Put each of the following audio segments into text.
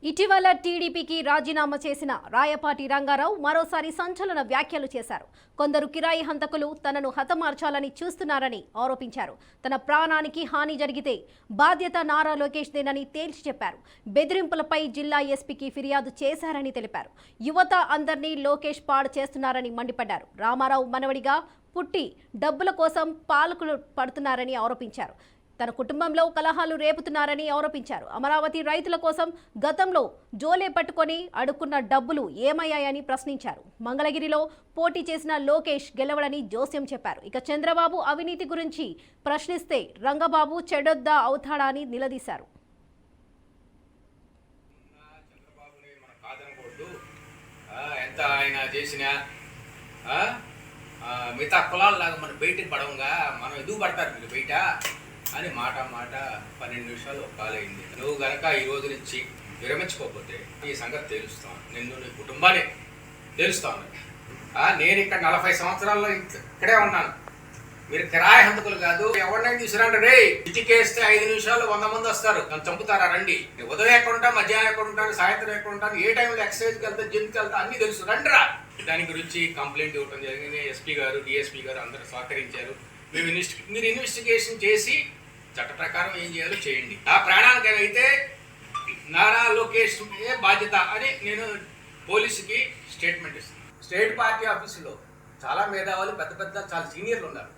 ఇటీవల టీడీపీకి రాజీనామా చేసిన రాయపాటి రంగారావు మరోసారి సంచలన వ్యాఖ్యలు చేశారు. కొందరు కిరాయి హంతకులు తనను హతమార్చాలని చూస్తున్నారని ఆరోపించారు. తన ప్రాణానికి హాని జరిగితే బాధ్యత నారా లోకేష్ దేనని తేల్చి చెప్పారు. బెదిరింపులపై జిల్లా ఎస్పీకి ఫిర్యాదు చేశారని తెలిపారు. యువత అందరినీ లోకేష్ పాడు చేస్తున్నారని మండిపడ్డారు. రామారావు మనవడిగా పుట్టి డబ్బుల కోసం పాలకులు పడుతున్నారని ఆరోపించారు. తన కుటుంబంలో కలహాలు రేపుతున్నారని ఆరోపించారు. అమరావతి రైతుల కోసం గతంలో జోలే పట్టుకొని అడుక్కున్న డబ్బులు ఏమయ్యాయని ప్రశ్నించారు. మంగళగిరిలో పోటీ చేసిన లోకేష్ గెలవడని జోస్యం చెప్పారు. ఇక చంద్రబాబు అవినీతి గురించి ప్రశ్నిస్తే రంగబాబు చెడొద్దా అవుతాడా అని నిలదీశారు. మిగతా కులాలలాగా మనం బయటకు పడవంగా మనం ఎదుగు పడతారు మీరు బయట అని మాట 12 నిమిషాలు కాలైంది. నువ్వు గనక ఈ రోజు నుంచి విరమించుకోకపోతే ఈ సంగతి తెలుస్తాను. నిన్ను నీ కుటుంబాన్ని తెలుస్తాను. నేను ఇక్కడ 40 సంవత్సరాల్లో ఇక్కడే ఉన్నాను. మీరు కిరాయి హంతకులు కాదు. ఎవరినైనా తీసుకురండి రే. ఇటుకేస్తే 5 నిమిషాలు 100 మంది వస్తారు. నన్ను చంపుతారా రండి. ఉదయం ఎక్కడ ఉంటాను, మధ్యాహ్నం ఎక్కడ ఉంటాను, సాయంత్రం ఎక్కడ ఉంటాను, ఏ టైంలో ఎక్సర్సైజ్కి వెళ్తా, జిమ్కి వెళ్తా అన్నీ తెలుసు. రండిరా. దాని గురించి కంప్లైంట్ ఇవ్వడం జరిగింది. ఎస్పీ గారు, డిఎస్పీ గారు అందరూ సహకరించారు. మీరు ఇన్వెస్టిగేషన్ చేసి చట్ట ప్రకారం ఏం చేయాలో చేయండి. ఆ ప్రాణానికైనా అయితే నారా లోకేష్ బాధ్యత అని నేను పోలీసుకి స్టేట్మెంట్ ఇస్తాను. స్టేట్ పార్టీ ఆఫీసులో చాలా మేధావులు చాలా సీనియర్లు ఉన్నారు.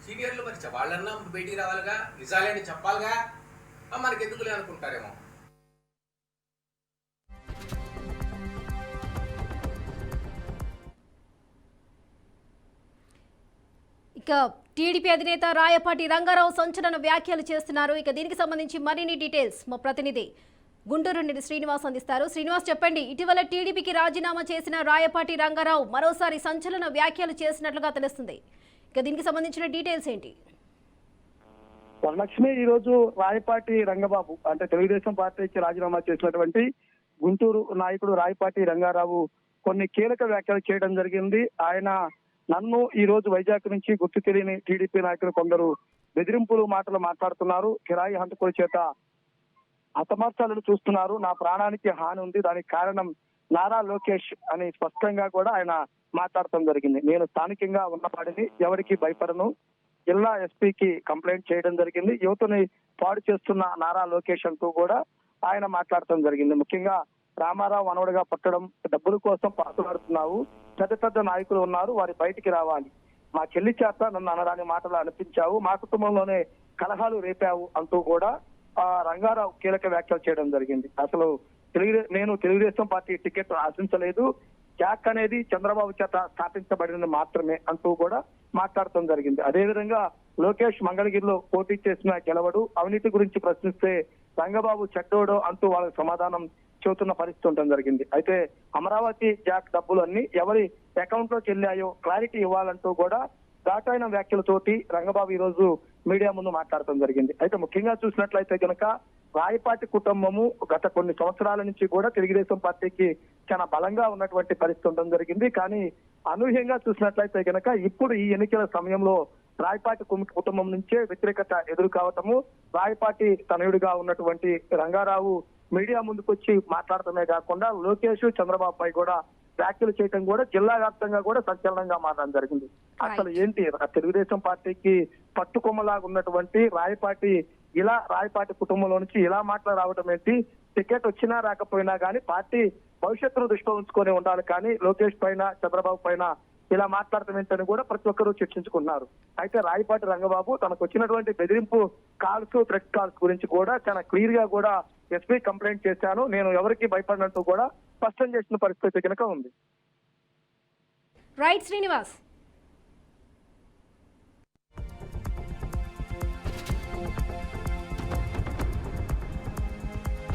సీనియర్లు మరి వాళ్ళన్నా బయటికి రావాలిగా, నిజాలేని చెప్పాలిగా. మనకి ఎందుకులే అనుకుంటారేమో. ఇక టీడీపీ అధినేత రాయపాటి రంగారావు సంచలన వ్యాఖ్యలు చేస్తున్నారు. ఇక దీనికి సంబంధించి మరిన్ని డీటెయిల్స్ మా ప్రతినిధి గుంటూరు నుండి శ్రీనివాస్ అందిస్తారు. శ్రీనివాస్ చెప్పండి, ఇటీవల టీడీపీకి రాజీనామా చేసిన రాయపాటి రంగారావు మరోసారి సంచలన వ్యాఖ్యలు చేసినట్లుగా తెలుస్తుంది. ఇక దీనికి సంబంధించిన డీటెయిల్స్ ఏంటి? వరలక్ష్మి, ఈ రోజు రాయపాటి రంగబాబు అంటే తెలుగుదేశం పార్టీకి రాజీనామా చేసినటువంటి గుంటూరు నాయకుడు రాయపాటి రంగారావు కొన్ని కీలక వ్యాఖ్యలు చేయడం జరిగింది. ఆయన నన్ను ఈ రోజు వైజాగ్ నుంచి గుర్తు తెలియని టీడీపీ నాయకులు కొందరు బెదిరింపులు మాటలు మాట్లాడుతున్నారు. కిరాయి హంతకుల చేత హతమార్చాలను చూస్తున్నారు. నా ప్రాణానికి హాని ఉంది, దానికి కారణం నారా లోకేష్ అని స్పష్టంగా కూడా ఆయన మాట్లాడటం జరిగింది. నేను స్థానికంగా ఉన్నవాడిని, ఎవరికి భయపడను. జిల్లా ఎస్పీకి కంప్లైంట్ చేయడం జరిగింది. యువతని పాడు చేస్తున్న నారా లోకేష్ అంటూ కూడా ఆయన మాట్లాడటం జరిగింది. ముఖ్యంగా రామారావు మనవడిగా పుట్టడం, డబ్బుల కోసం పాటుపడుతున్నావు, పెద్ద నాయకులు ఉన్నారు, వారి బయటికి రావాలి. మా చెల్లి చేత నన్ను అనరాని మాటలు అనిపించావు, మా కుటుంబంలోనే కలహాలు రేపావు అంటూ కూడా రంగారావు కీలక వ్యాఖ్యలు చేయడం జరిగింది. అసలు నేను తెలుగుదేశం పార్టీ టికెట్ ఆశించలేదు, జాక్ అనేది చంద్రబాబు చేత స్థాపించబడినది మాత్రమే అంటూ కూడా మాట్లాడటం జరిగింది. అదేవిధంగా లోకేష్ మంగళగిరిలో పోటీ చేసిన గెలవడు, అవినీతి గురించి ప్రశ్నిస్తే రంగబాబు చెడ్డోడో అంటూ వాళ్ళకి సమాధానం చెబుతున్న పరిస్థితి ఉండడం జరిగింది. అయితే అమరావతి జాక్ డబ్బులు అన్ని ఎవరి అకౌంట్ లోకి వెళ్ళాయో క్లారిటీ ఇవ్వాలంటూ కూడా ఘాటైన వ్యాఖ్యలతోటి రంగబాబు ఈ రోజు మీడియా ముందు మాట్లాడటం జరిగింది. అయితే ముఖ్యంగా చూసినట్లయితే కనుక రాయపాటి కుటుంబము గత కొన్ని సంవత్సరాల నుంచి కూడా తెలుగుదేశం పార్టీకి చాలా బలంగా ఉన్నటువంటి పరిస్థితి ఉండడం జరిగింది. కానీ అనూహ్యంగా చూసినట్లయితే కనుక ఇప్పుడు ఈ ఎన్నికల సమయంలో రాయపాటి కుటుంబం నుంచే వ్యతిరేకత ఎదురు కావటము, రాయపాటి తనయుడిగా ఉన్నటువంటి రంగారావు మీడియా ముందుకు వచ్చి మాట్లాడటమే కాకుండా లోకేష్ చంద్రబాబు పై కూడా వ్యాఖ్యలు చేయడం కూడా జిల్లా వ్యాప్తంగా కూడా సంచలనంగా మారడం జరిగింది. అసలు ఏంటి తెలుగుదేశం పార్టీకి పట్టుకొమ్మలాగా ఉన్నటువంటి రాయపాటి కుటుంబంలో నుంచి ఇలా మాటలు రావడం ఏంటి? టికెట్ వచ్చినా రాకపోయినా కానీ పార్టీ భవిష్యత్తును దృష్టిలో ఉంచుకొని ఉండాలి, కానీ లోకేష్ పైన చంద్రబాబు పైన ఇలా మాట్లాడటం ఏంటని కూడా ప్రతి ఒక్కరూ చర్చించుకున్నారు. అయితే రాయపాటి రంగబాబు తనకు వచ్చినటువంటి బెదిరింపు కాల్స్, థ్రెట్ కాల్స్ గురించి కూడా చాలా క్లియర్ గా కూడా ఎస్పీ కంప్లైంట్ చేశాను, నేను ఎవరికి భయపడినట్టు కూడా స్పష్టం చేసిన పరిస్థితి కనుక ఉంది. రైట్ శ్రీనివాస్.